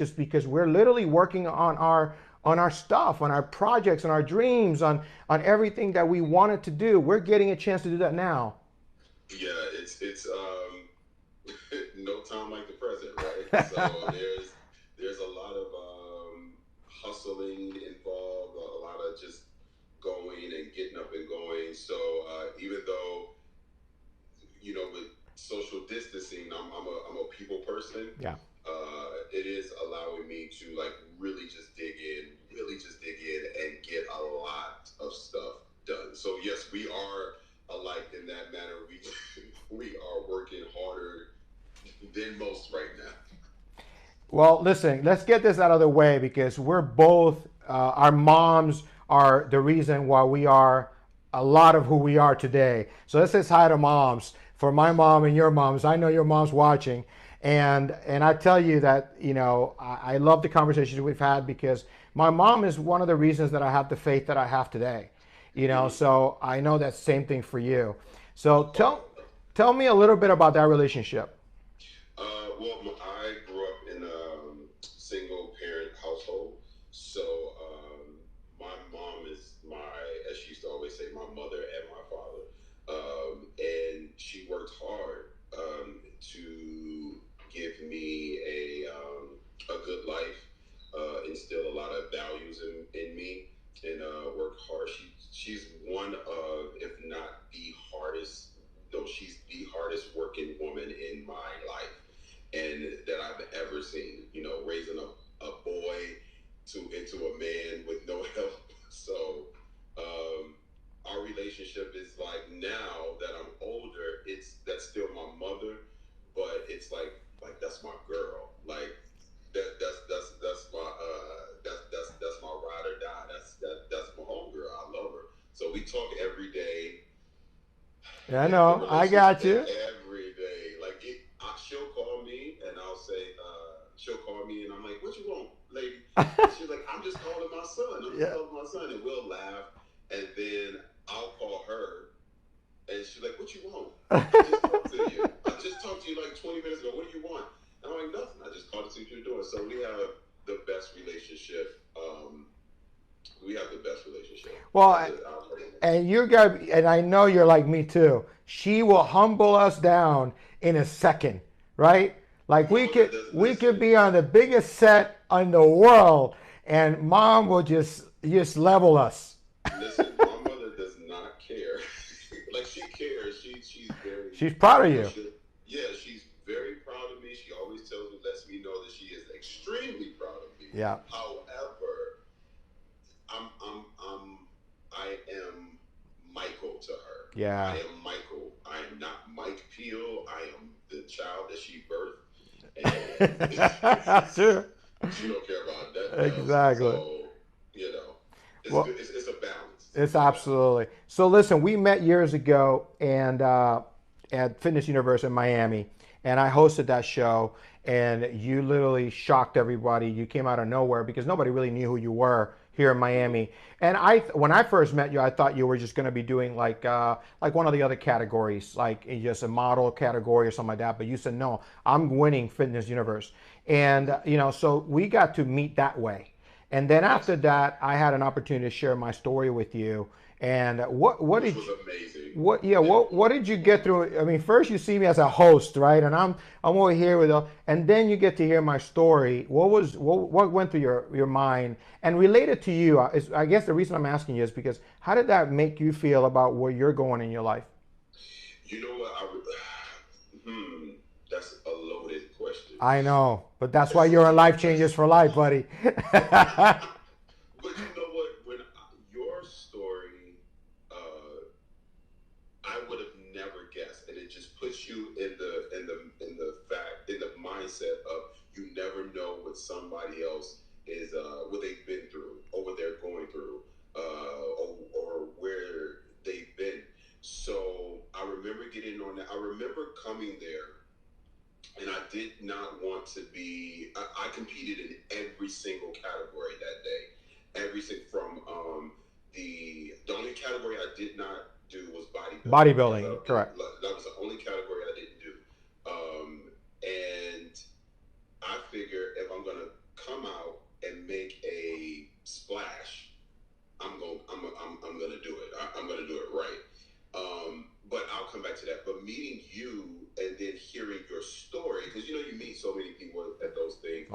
just because we're literally working on our stuff, on our projects, on our dreams, on everything that we wanted to do. We're getting a chance to do that now. Yeah, it's no time like the present, right? So there's a lot of hustling involved, a lot of just going and getting up and going. So even though, with social distancing, I'm a people person. Yeah. It is allowing me to like really just dig in and get a lot of stuff done. So yes, we are alike in that manner. We are working harder than most right now. Well, listen, let's get this out of the way because we're both, our moms are the reason why we are a lot of who we are today. So let's say hi to moms. For my mom and your moms, I know your mom's watching. And I tell you that, I love the conversations we've had because my mom is one of the reasons that I have the faith that I have today. So I know that same thing for you. So tell me a little bit about that relationship. Well, I grew up in a single parent household. So my mom is as she used to always say, my mother and my father. And she worked hard to give me a good life, instill a lot of values in me, and work hard. She's one of, if not the hardest, though she's the hardest working woman in my life and that I've ever seen. Raising a boy into a man with no help. So our relationship is like, now that I'm older, that's still my mother, but it's like that's my girl. Like that's my that's my ride or die. That's my homegirl. I love her. So we talk every day. Yeah, I The know. I got relationship you. every day. Like she'll call me and I'll say, she'll call me and I'm like, "What you want, lady?" And she's like, "I'm just calling my son. I'm just Yeah. calling my son," and we'll laugh. And then I'll call her and she's like, "What you want?" I just talked to you. I just talked to you like 20 minutes ago. What do you want? And I'm like, "Nothing. I just called to see what you're doing." So we have the best relationship. We have the best relationship. Well, and you got, and I know you're like me too. She will humble us down in a second, right? Like we could be on the biggest set in the world, and mom will just level us. Listen, my mother does not care. Like she cares. She's very, She's proud of you know, you. she, yeah, she's very proud of me. She always lets me know that she is extremely proud of me. Yeah. However, I am Michael to her. I Yeah. am Michael. I am not Mike Peele. I am the child that she birthed, and Sure. she don't care about nothing else. Exactly. So it's Well, good. It's a balance. it's It's a balance. absolutely. So listen, we met years ago and at Fitness Universe in Miami, and I hosted that show. And you literally shocked everybody. You came out of nowhere because nobody really knew who you were here in Miami. And when I first met you, I thought you were just going to be doing like one of the other categories, like just a model category or something like that. But you said no, I'm winning Fitness Universe, and so we got to meet that way. And then Yes. after that, I had an opportunity to share my story with you. And what Which did was amazing. what did you get through? I mean, first you see me as a host, right? And I'm over here and then you get to hear my story. What went through your mind and related to you? I guess the reason I'm asking you is because how did that make you feel about where you're going in your life? You know what? That's a loaded question. I know, but that's why you're a life changes for life, buddy. But you know what? When your story, uh, I would have never guessed, and it just puts you in the mindset of you never know what somebody else is, what they've been through, or what they're going through, or where they've been. So I remember getting on that. I remember coming there, and I did not want to be. I competed in every single category that day. Every single from the only category I did not do was bodybuilding because Bodybuilding, correct. that was the only category I didn't do. And I figure if I'm gonna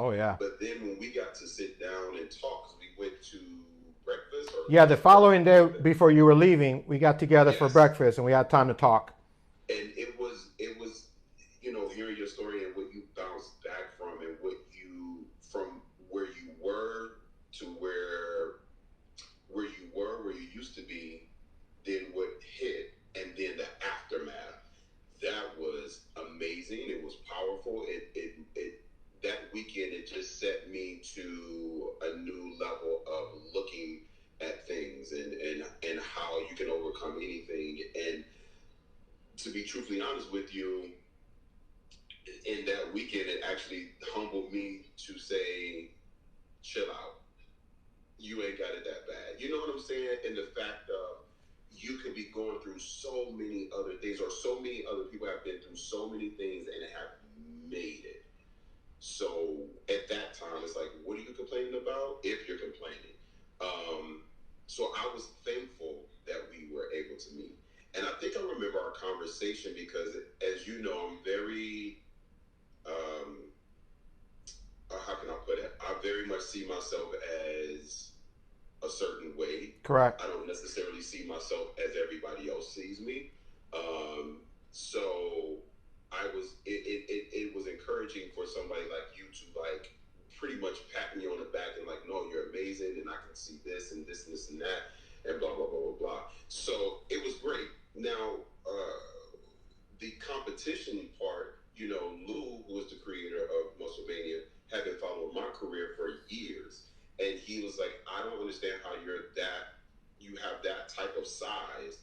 Oh yeah. But then when we got to sit down and talk, 'cause we went to breakfast or Yeah, the following day something. before you were leaving, we got together for Yes, breakfast and we had time to talk. and it was hearing your story and what you bounced back from and what you from where you were to where you used to be, then what hit, and then the aftermath. That was amazing. It was powerful. It that weekend it just set me to a new level of looking at things and how you can overcome anything. And to be truthfully honest with you, in that weekend it actually humbled me to say, chill out. You ain't got it that bad. You know what I'm saying? And the fact of you could be going through so many other things, or so many other people have been through so many things and have made it. So at that time, it's like, what are you complaining about if you're complaining? So I was thankful that we were able to meet. And I think I remember our conversation because, as you know, I'm very, how can I put it? I very much see myself as a certain way. Correct. I don't necessarily see myself as everybody else sees me. So it was encouraging for somebody like you to like pretty much pat me on the back and like, no, you're amazing, and I can see this and this and this and that, and blah blah blah blah blah. So it was great. Now, the competition part, Lou, who was the creator of Musclemania, had been following my career for years. And he was like, I don't understand how you have that type of size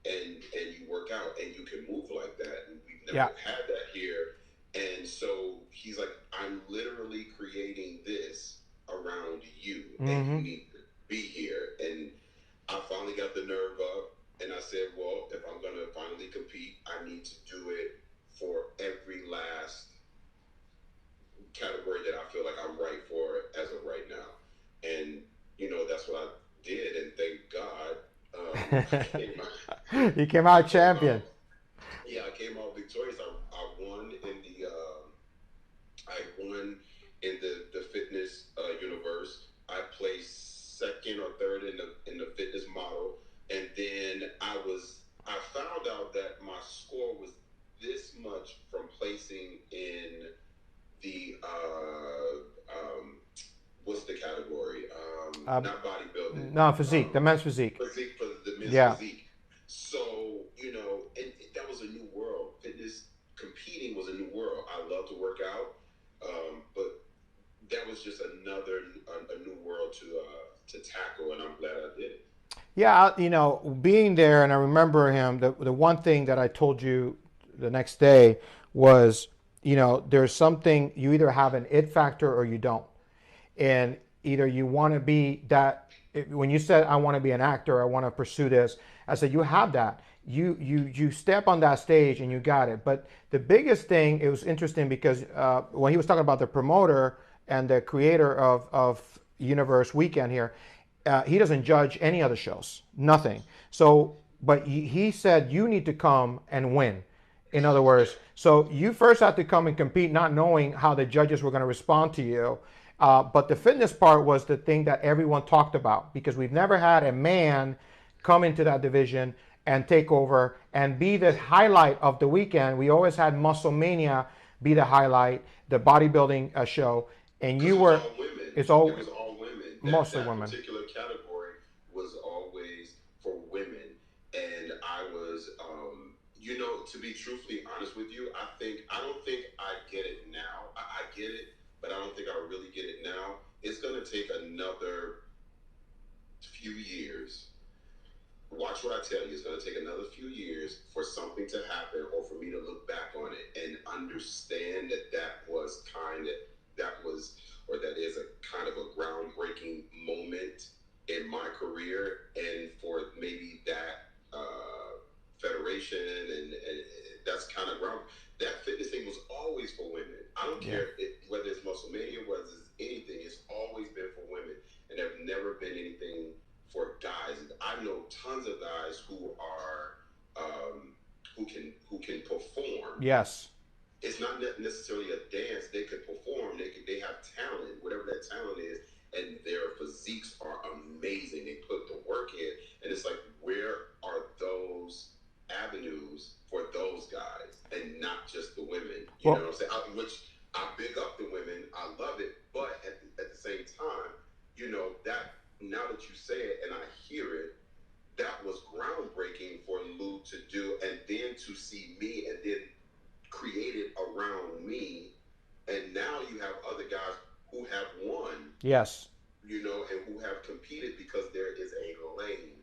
and you work out and you can move like that. And we've never had that here. And so he's like, I'm literally creating this around you, and you need to be here. And I finally got the nerve up and I said, well, if I'm going to finally compete, I need to do it for every last category that I feel like I'm right for as of right now. And, that's what I did. And thank God, You came out champion. I came out victorious. I won in the fitness universe. I placed second or third in the fitness model. And then I found out that my score was this much from placing in the what's the category? Not bodybuilding. No, physique, the men's physique. Physique for the men's physique. So, and that was a new world. Fitness competing was a new world. I love to work out, but that was just a new world to tackle, and I'm glad I did it. Yeah, being there, and I remember him. The one thing that I told you the next day was, there's something, you either have an it factor or you don't. And either you want to be that, when you said, I want to be an actor, I want to pursue this, I said, you have that. You step on that stage and you got it. But the biggest thing, it was interesting because when he was talking about the promoter and the creator of Universe Weekend here, he doesn't judge any other shows, nothing. So, but he said, you need to come and win. In other words, so you first had to come and compete, not knowing how the judges were going to respond to you. But the fitness part was the thing that everyone talked about, because we've never had a man come into that division and take over and be the highlight of the weekend. We always had Musclemania be the highlight, the bodybuilding show, and you were. It was all women. Mostly that women. Particular category was always for women, and I was, to be truthfully honest with you, I don't think I get it now. I get it, but I don't think I really get it now. It's going to take another few years. Watch what I tell you. It's going to take another few years for something to happen, or for me to look back on it and understand that is a kind of a groundbreaking moment in my career, and for maybe that federation and that's kind of ground. That fitness thing was always for women. I don't care whether it's Musclemania, whether it's anything. It's always been for women, and there's never been anything for guys. I know tons of guys who are who can perform. Yes. It's not necessarily a dance. They could perform. They have talent. you say it and I hear it, that was groundbreaking for Lou to do, and then to see me and then create it around me. And now you have other guys who have won. Yes. You know, and who have competed because there is a lane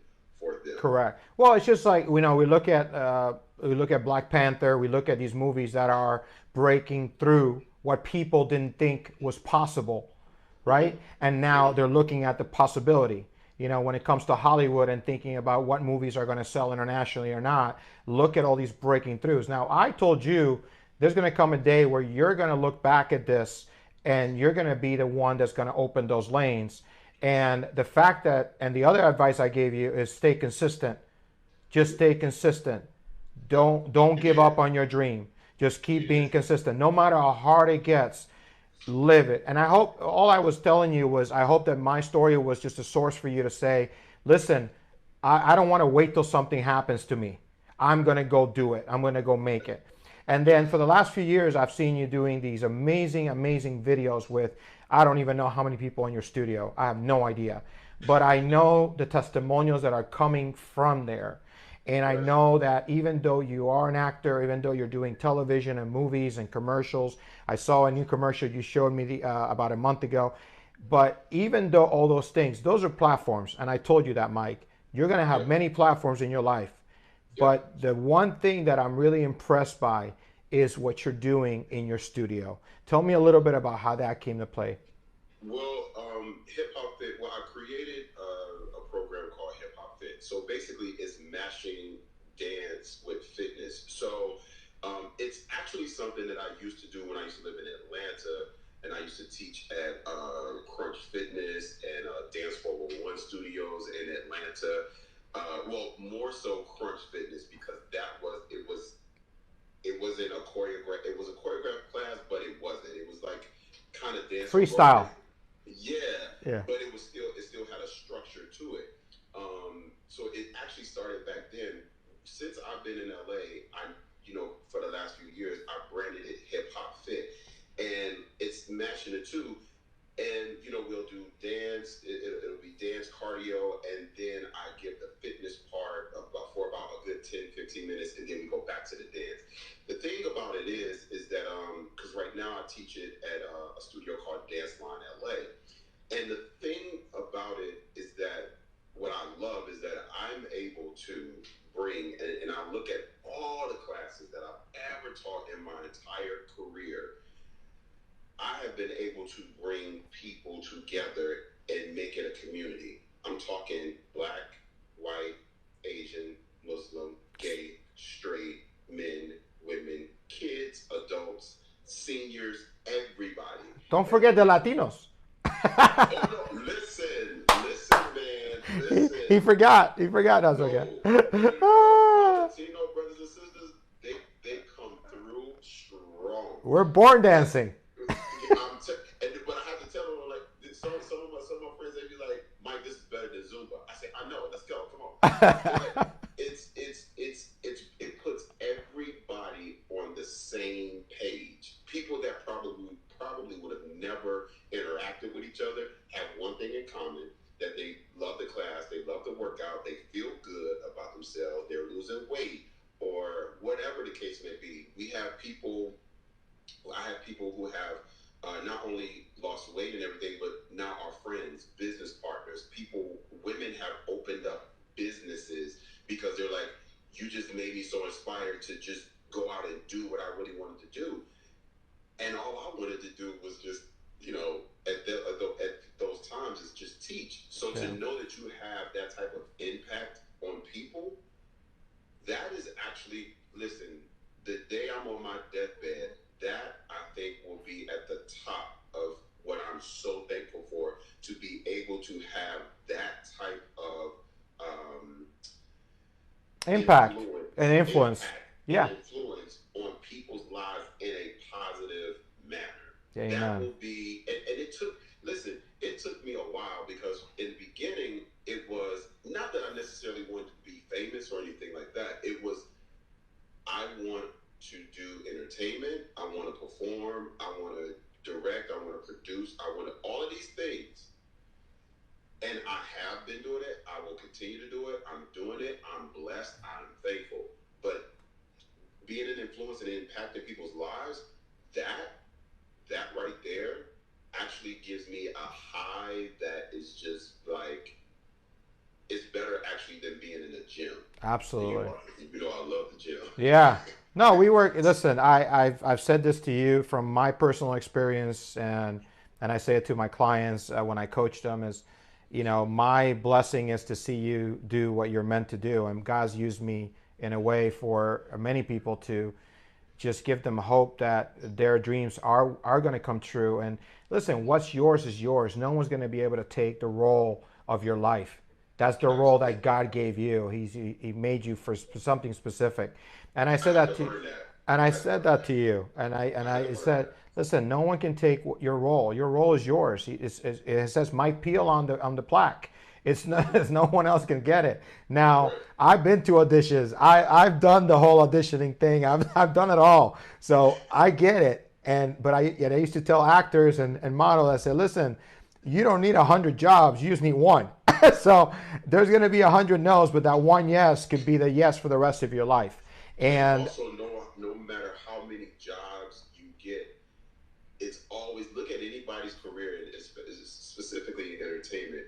for them. Correct. Well, it's just like, you know, we look at Black Panther, we look at these movies that are breaking through what people didn't think was possible, right? And now they're looking at the possibility. You know, when it comes to Hollywood and thinking about what movies are going to sell internationally or not, look at all these breaking throughs. Now, I told you there's going to come a day where you're going to look back at this and you're going to be the one that's going to open those lanes. And the fact that, and the other advice I gave you is stay consistent. Just stay consistent. Don't give up on your dream. Just keep being consistent. No matter how hard it gets, live it. And I hope, all I was telling you was, I hope that my story was just a source for you to say, listen, I don't want to wait till something happens to me. I'm going to go do it. I'm going to go make it. And then for the last few years, I've seen you doing these amazing, amazing videos with, I don't even know how many people in your studio. I have no idea. But I know the testimonials that are coming from there. And I know that even though you are an actor, even though you're doing television and movies and commercials, I saw a new commercial you showed me about a month ago. But even though all those things, those are platforms. And I told you that, Mike, you're going to have many platforms in your life. But the one thing that I'm really impressed by is what you're doing in your studio. Tell me a little bit about how that came to play. Well, Hip Hop Fit, well, I created a program called Hip Hop Fit. So basically it's mashing dance with fitness. So it's actually something that I used to do when I used to live in Atlanta, and I used to teach at Crunch Fitness and Dance 411 studios in Atlanta. Well, more so Crunch Fitness, because it wasn't a choreograph. It was a choreographed class, but it wasn't. It was like kind of dance freestyle. Yeah. But it still had a structure to it. So it actually started back then. Since I've been in LA, for the last few years, I branded it Hip Hop Fit, and it's mashing the two. And we'll do dance. It'll be dance, cardio, and then I give the fitness part for about a good 10-15 minutes, and then we go back to the dance. The thing about it is that because right now I teach it at a studio called Dance Line LA, and the thing about it is that what I love is that I'm able to bring, and I look at all the classes that I've ever taught in my entire career. I have been able to bring people together and make it a community. I'm talking black, white, Asian, Muslim, gay, straight, men, women, kids, adults, seniors, everybody. Don't forget the Latinos. Oh, no, listen, man. Listen. He forgot. That's okay. Latino brothers and sisters, they come through strong. We're born dancing. But I have to tell them, like, some of my friends, they be like, Mike, this is better than Zumba. I say, I know, let's go, come on. Like, it puts everybody on the same page. People that probably would have never interacted with each other have one thing in common, that they love the class, they love the workout, they feel good about themselves, they're losing weight, or whatever the case may be. I have people who have not only lost weight and everything, but now are friends, business partners. Women have opened up businesses because they're like, you just made me so inspired to just go out and do what I really wanted to do. And all I wanted to do was just, at those times, is just teach. So to know that you have that type of impact on people, that is actually, listen, the day I'm on my deathbed, that I think will be at the top of what I'm so thankful for, to be able to have that type of impact and influence. And influence on people's lives in a positive manner. Yeah, that will be, and it took me a while, because in the beginning, it was not that I necessarily wanted to be famous or anything like that. It was, I want to do entertainment, I want to perform, I want to direct, I want to produce, I want to, all of these things. And I have been continue to do it. I'm doing it. I'm blessed. I'm thankful. But being an influence and impacting people's lives, that right there actually gives me a high that is just like, it's better actually than being in a gym. Absolutely. You know, I love the gym. Yeah. No, we work. Listen, I've said this to you from my personal experience, and I say it to my clients when I coach them is, you know, my blessing is to see you do what you're meant to do, and God's used me in a way for many people to just give them hope that their dreams are going to come true. And listen, what's yours is yours. No one's going to be able to take the role of your life. That's the role that God gave you. He made you for something specific. And I said that to, and I said that to you. And I said, listen, no one can take your role. Your role is yours. It says Mike Peele on the plaque. It's no one else can get it. Now, I've been to auditions. I've done the whole auditioning thing. I've done it all. So I get it. But I used to tell actors and models, I said, listen, you don't need 100 jobs. You just need one. So there's going to be 100 no's, but that one yes could be the yes for the rest of your life. And also, no matter how many jobs you get, it's always, look at anybody's career, and specifically in entertainment,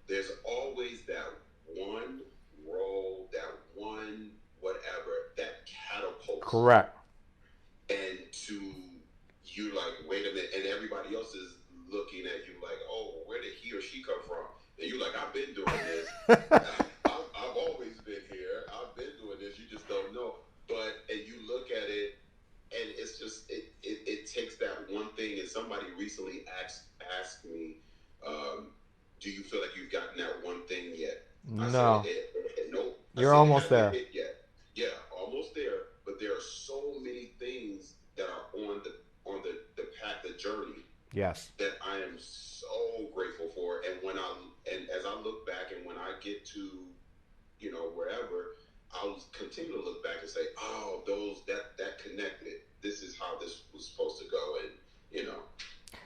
there's always that one role, that one whatever that catapults. Correct. And you like, wait a minute, and everybody else is looking at you like, oh, where did he or she come from? And you're like, I've been doing this. I've always been here. I've been doing this. You just don't know. And you look at it, and it's just, it takes that one thing. And somebody recently asked me, do you feel like you've gotten that one thing yet? No. I said, nope. You're almost there. Yet. Yeah, almost there. But there are so many things that are on the path, the journey. Yes. That I am so grateful for. And as I look back, and when I get to, you know, wherever, I'll continue to look back and say, oh, that connected. This is how this was supposed to go. And, you know,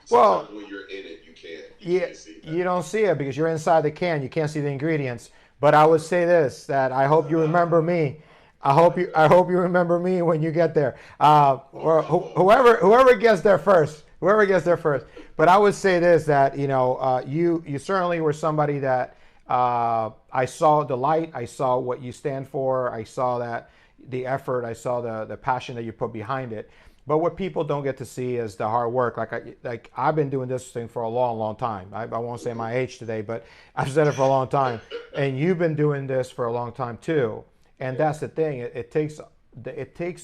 sometimes when you're in it, you can't see that. You don't see it because you're inside the can. You can't see the ingredients. But I would say this, that I hope you remember me. I hope you remember me when you get there. Or whoever gets there first. Whoever gets there first. But I would say this, that, you know, you certainly were somebody that I saw the light. I saw what you stand for. I saw that the effort. I saw the passion that you put behind it. But what people don't get to see is the hard work. Like I've been doing this thing for a long, long time. I won't say my age today, but I've said it for a long time. And you've been doing this for a long time too. And that's the thing. It takes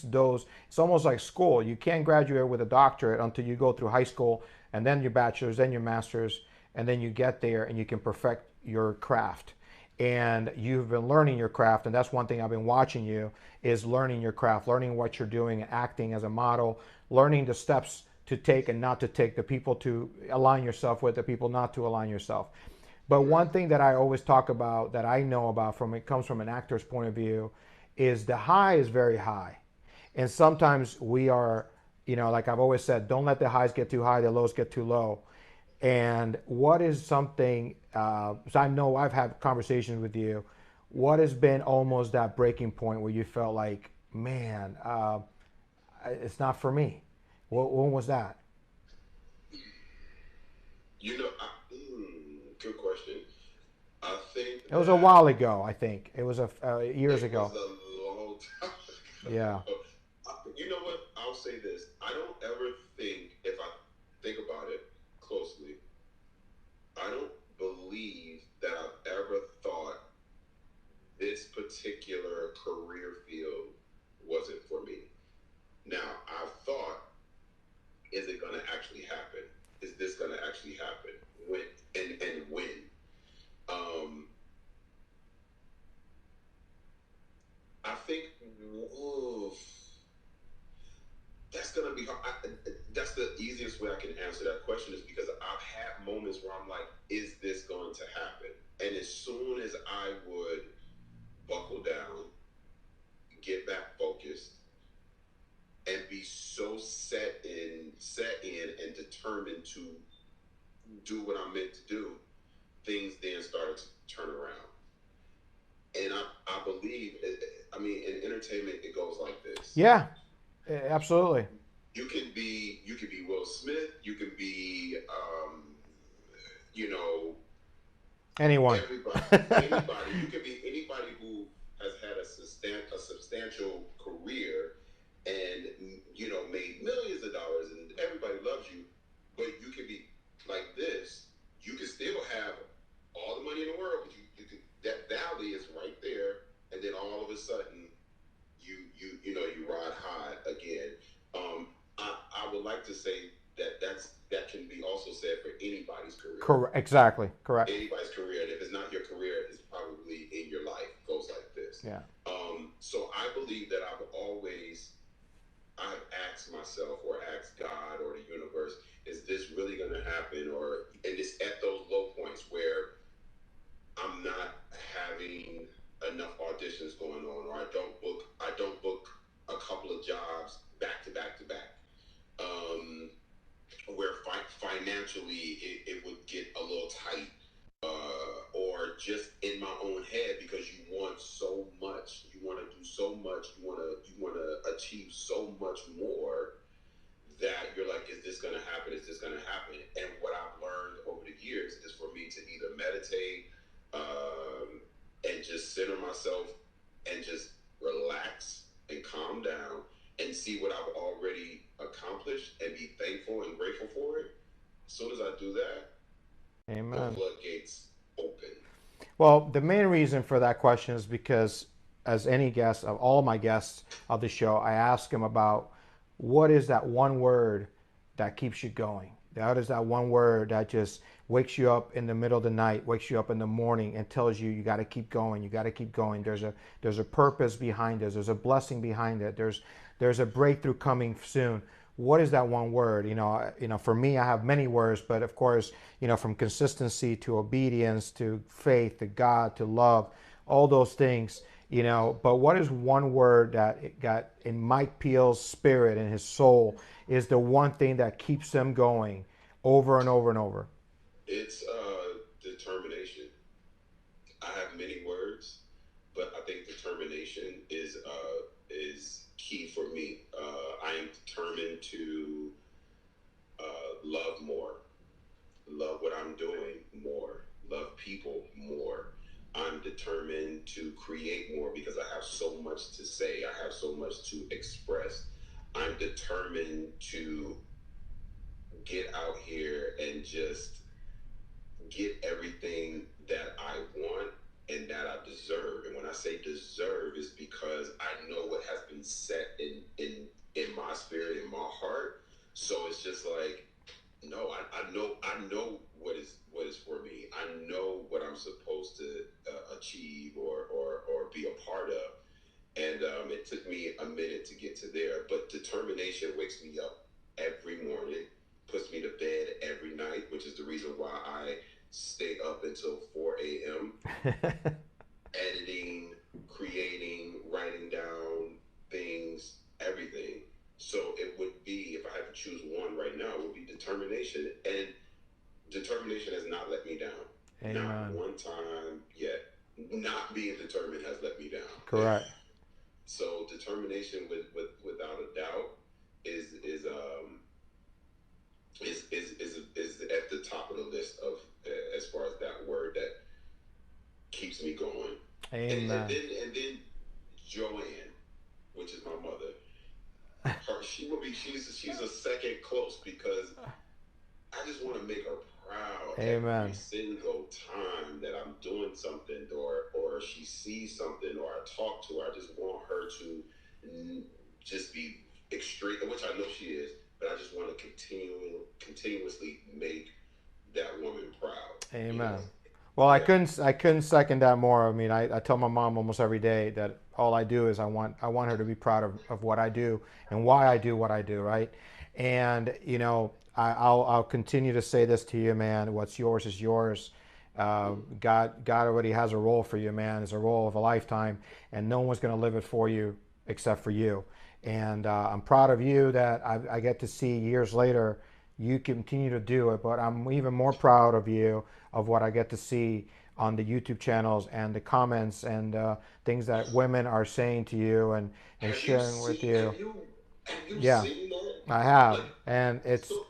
those. It's almost like school. You can't graduate with a doctorate until you go through high school, and then your bachelor's, then your master's, and then you get there and you can perfect your craft. And you've been learning your craft, and that's one thing I've been watching you, is learning your craft, learning what you're doing, acting as a model, learning the steps to take and not to take, the people to align yourself with, the people not to align yourself. But one thing that I always talk about, that I know about it comes from an actor's point of view, is the high is very high. And sometimes we are, you know, like I've always said, don't let the highs get too high, the lows get too low. And what is something, so I know I've had conversations with you, what has been almost that breaking point where you felt like, man, it's not for me? When was that? You know, good question. I think it was a while ago. I think it was years ago. It was a long time ago. Yeah. You know what? I'll say this. I don't ever think, if I think about it closely, I don't believe that I've ever thought this particular career field wasn't for me. Now, I've thought, is it going to actually happen? Is this going to actually happen? When and when? I think that's going to be hard. That's the easiest way I can answer that question, is because I've had moments where I'm like, is this going to happen? And as soon as I would buckle down, get back focused, and be so set in and determined to do what I'm meant to do, things then started to turn around. And I believe, I mean, in entertainment, it goes like this. Yeah, absolutely. You can be Will Smith. You can be, you know, Anyone. everybody, anybody. You can be anybody who has had a substantial career and, you know, made millions of dollars and everybody loves you. But you can be like this. You can still have all the money in the world, but you can, that valley is right there, and then all of a sudden you know, you ride high again. I would like to say that can be also said for anybody's career. Correct. Exactly. Correct. Anybody's career, and if it's not your career, it's probably in your life. Goes like this. Yeah. So I believe that I've asked myself or asked God or the universe, is this really going to happen? And it's at those low points where I'm not having enough auditions going on, or I don't book a couple of jobs back to back to back. Where financially it would get a little tight, or just in my own head, because you want so much, you want to do so much, you want to achieve so much more, that you're like, is this going to happen? Is this going to happen? And what I've learned over the years is for me to either meditate, and just center myself and just relax and calm down and see what I've already accomplished and be thankful and grateful for it. As soon as I do that, the Amen. floodgates open. Well, the main reason for that question is because, as any guest of all my guests of the show, I ask them about what is that one word that keeps you going. That is that one word that just wakes you up in the middle of the night, wakes you up in the morning, and tells you got to keep going. You got to keep going. There's a purpose behind this. There's a blessing behind it. There's a breakthrough coming soon. What is that one word? For me, I have many words, but of course, from consistency to obedience to faith to God to love, all those things. But what is one word that it got in Mike Peele's spirit and his soul is the one thing that keeps them going over and over and over? It's determination. I have many words, but I think determination is key for me. I am determined to love more, love what I'm doing more, love people more. I'm determined to create more because I have so much to say. I have so much to express. I'm determined to get out here and just get everything that I want and that I deserve. And when I say deserve, is because I know what has been set in my spirit, in my heart. So it's just like, no, I know what is for me. I know what I'm supposed to achieve or be a part of. And it took me a minute to get to there, but determination wakes me up every morning, puts me to bed every night, which is the reason why I stay up until 4 a.m. editing, creating, writing down things, everything. So it would be, if I had to choose one right now, it would be determination. And determination has not let me down. Amen. Not one time yet. Not being determined has let me down. Correct. So determination, without a doubt, is at the top of the list of as far as that word that keeps me going. Amen. And then Joanne, which is my mother, she's a second close, because I just want to make her proud. Amen. Every single time that I'm doing something, or she sees something, or I talk to her, I just want her to just be extreme, which I know she is, but I just want to continuously make that woman proud. Amen. Well, I couldn't second that more. I mean, I tell my mom almost every day that all I do is I want her to be proud of what I do and why I do what I do, right? And I'll continue to say this to you, man. What's yours is yours. God already has a role for you, man. It's a role of a lifetime, and no one's going to live it for you except for you. And I'm proud of you that I get to see years later you continue to do it. But I'm even more proud of you of what I get to see on the YouTube channels and the comments and things that women are saying to you and sharing with you. Have you Yeah, seen that? I have, Like, and so,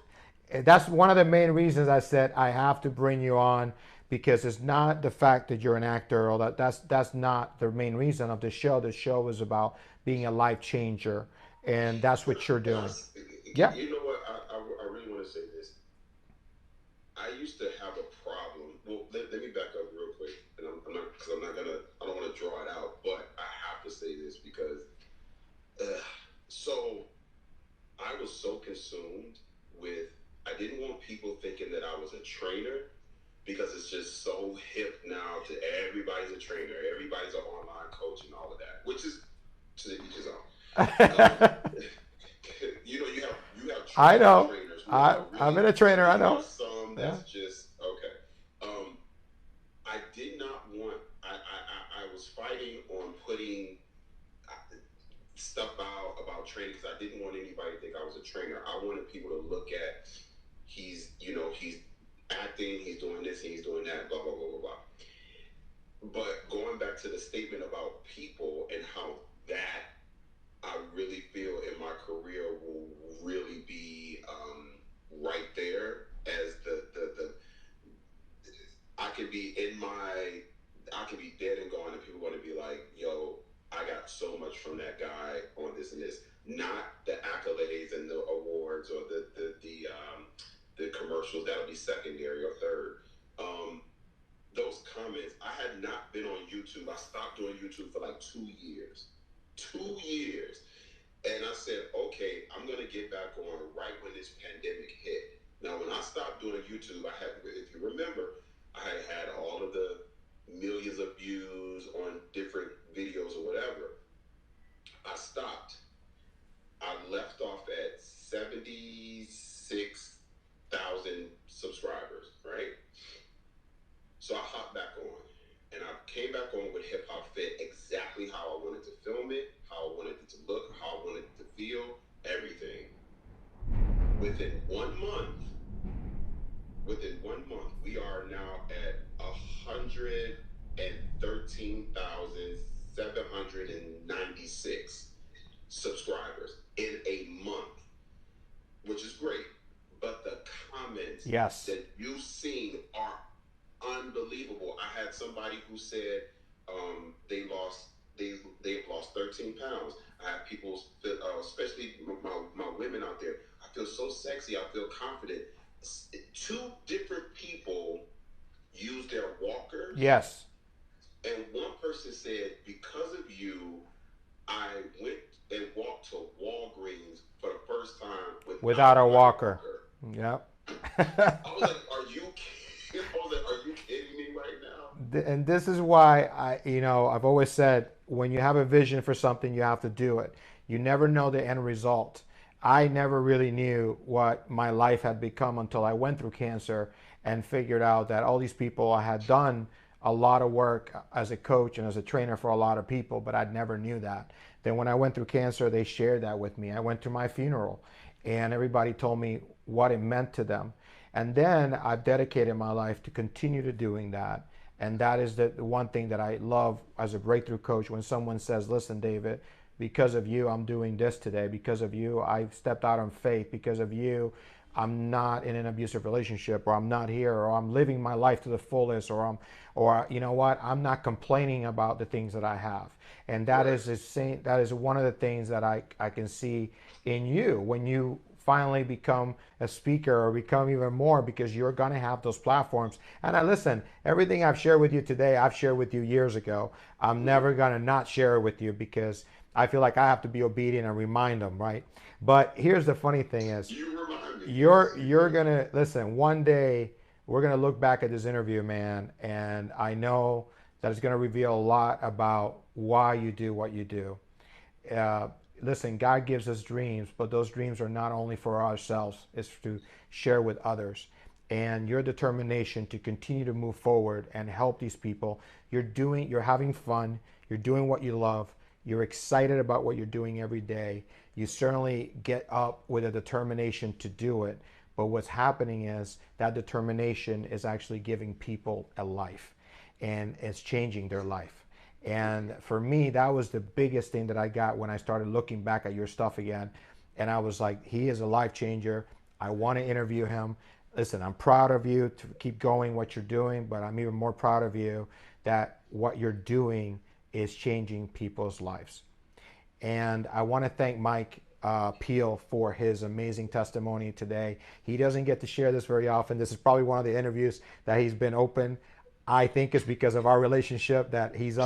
that's one of the main reasons I said I have to bring you on, because it's not the fact that you're an actor or that's not the main reason of the show. The show is about being a life changer, and that's what you're and doing. Yeah, you know what? I really want to say this. I used to have a problem. Well, let me back up real quick, and I'm not, because I don't want to draw it out, but I have to say this because, so I was so consumed with, I didn't want people thinking that I was a trainer, because it's just so hip now to everybody's a trainer, everybody's an online coach and all of that, which is to each his own. You know, you have I know. trainers who I are I've really, been a trainer. I then know. there's some Yeah. that's just okay. I did not want. I was fighting on putting stuff out about training because I didn't want anybody to think I was a trainer. I wanted people to look at he's acting, he's doing this, he's doing that, blah blah blah blah blah. But going back to the statement about people and how that I really feel in my career will really be right there as the I could be I could be dead and gone, and people want to be like, yo, I got so much from that guy on this and this. Not the accolades and the awards or the commercials. That'll be secondary or third. Those comments. I had not been on YouTube. I stopped doing YouTube for like 2 years. 2 years. And I said, okay, I'm going to get back on right when this pandemic hit. Now, when I stopped doing YouTube, if you remember, I had all of the millions of views on different videos or whatever. I stopped. I left off at 76,000 subscribers, right? So I hopped back on, and I came back on with Hip Hop Fit exactly how I wanted to film it, how I wanted it to look, how I wanted it to feel, everything. Within 1 month, we are now at 113,796 subscribers in a month, which is great. But the comments Yes. that you've seen are unbelievable. I had somebody who said they've lost 13 pounds. I have people, especially my women out there. I feel so sexy. I feel confident. 2 different people use their walkers. Yes. And one person said, because of you, I went and walked to Walgreens for the first time Without a walker. Yep. I was like, are you kidding me right now? And this is why I've always said, when you have a vision for something, you have to do it. You never know the end result. I never really knew what my life had become until I went through cancer and figured out that all these people, I had done a lot of work as a coach and as a trainer for a lot of people, but I never knew that. Then when I went through cancer, they shared that with me. I went to my funeral and everybody told me what it meant to them. And then I've dedicated my life to continue to doing that. And that is the one thing that I love as a breakthrough coach, when someone says, listen, David, because of you, I'm doing this today. Because of you, I've stepped out on faith. Because of you, I'm not in an abusive relationship, or I'm not here, or I'm living my life to the fullest, or you know what, I'm not complaining about the things that I have. And that is one of the things that I can see in you when you finally become a speaker, or become even more, because you're going to have those platforms. And listen, everything I've shared with you today, I've shared with you years ago. I'm never going to not share it with you, because I feel like I have to be obedient and remind them, right? But here's the funny thing is, you're going to, listen, one day we're going to look back at this interview, man, and I know that it's going to reveal a lot about why you do what you do. Listen, God gives us dreams, but those dreams are not only for ourselves, it's to share with others. And your determination to continue to move forward and help these people, you're having fun, you're doing what you love, you're excited about what you're doing every day. You certainly get up with a determination to do it. But what's happening is that determination is actually giving people a life. and it's changing their life. And for me, that was the biggest thing that I got when I started looking back at your stuff again. And I was like, he is a life changer. I want to interview him. Listen, I'm proud of you to keep going what you're doing, but I'm even more proud of you that what you're doing is changing people's lives. And I want to thank Mike Peele for his amazing testimony today. He doesn't get to share this very often. This is probably one of the interviews that he's been open. I think it's because of our relationship that he's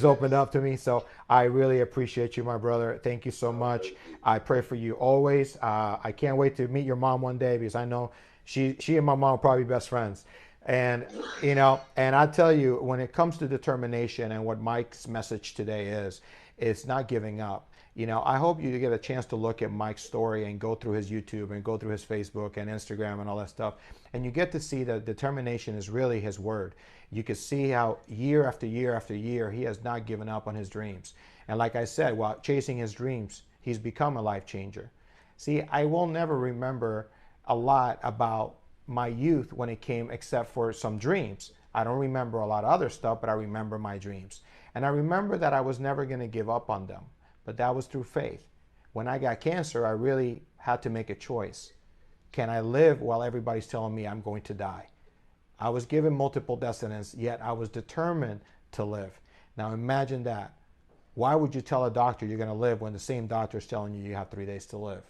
opened up to me. So I really appreciate you, my brother. Thank you so much. I pray for you always. I can't wait to meet your mom one day, because I know she and my mom are probably best friends. And and I tell you, when it comes to determination, and what Mike's message today is, it's not giving up. I hope you get a chance to look at Mike's story and go through his YouTube and go through his Facebook and Instagram and all that stuff. And you get to see that determination is really his word. You can see how year after year after year, he has not given up on his dreams. And like I said, while chasing his dreams, he's become a life changer. See, I will never remember a lot about my youth when it came, except for some dreams. I don't remember a lot of other stuff, but I remember my dreams. And I remember that I was never going to give up on them, but that was through faith. When I got cancer, I really had to make a choice. Can I live while everybody's telling me I'm going to die? I was given multiple destinies, yet I was determined to live. Now imagine that. Why would you tell a doctor you're going to live when the same doctor is telling you you have 3 days to live?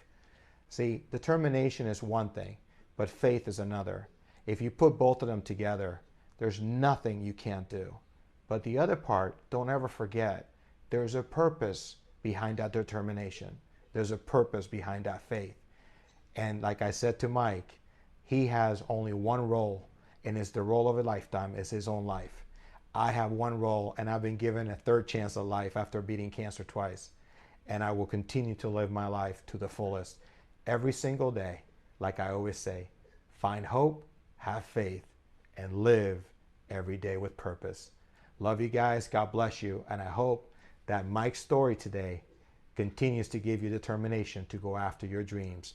See, determination is one thing, but faith is another. If you put both of them together, there's nothing you can't do. But the other part, don't ever forget, there's a purpose behind that determination. There's a purpose behind that faith. And like I said to Mike, he has only one role, and it's the role of a lifetime. It's his own life. I have one role, and I've been given a third chance at life after beating cancer twice. And I will continue to live my life to the fullest every single day. Like I always say, find hope, have faith, and live every day with purpose. Love you guys. God bless you. And I hope that Mike's story today continues to give you determination to go after your dreams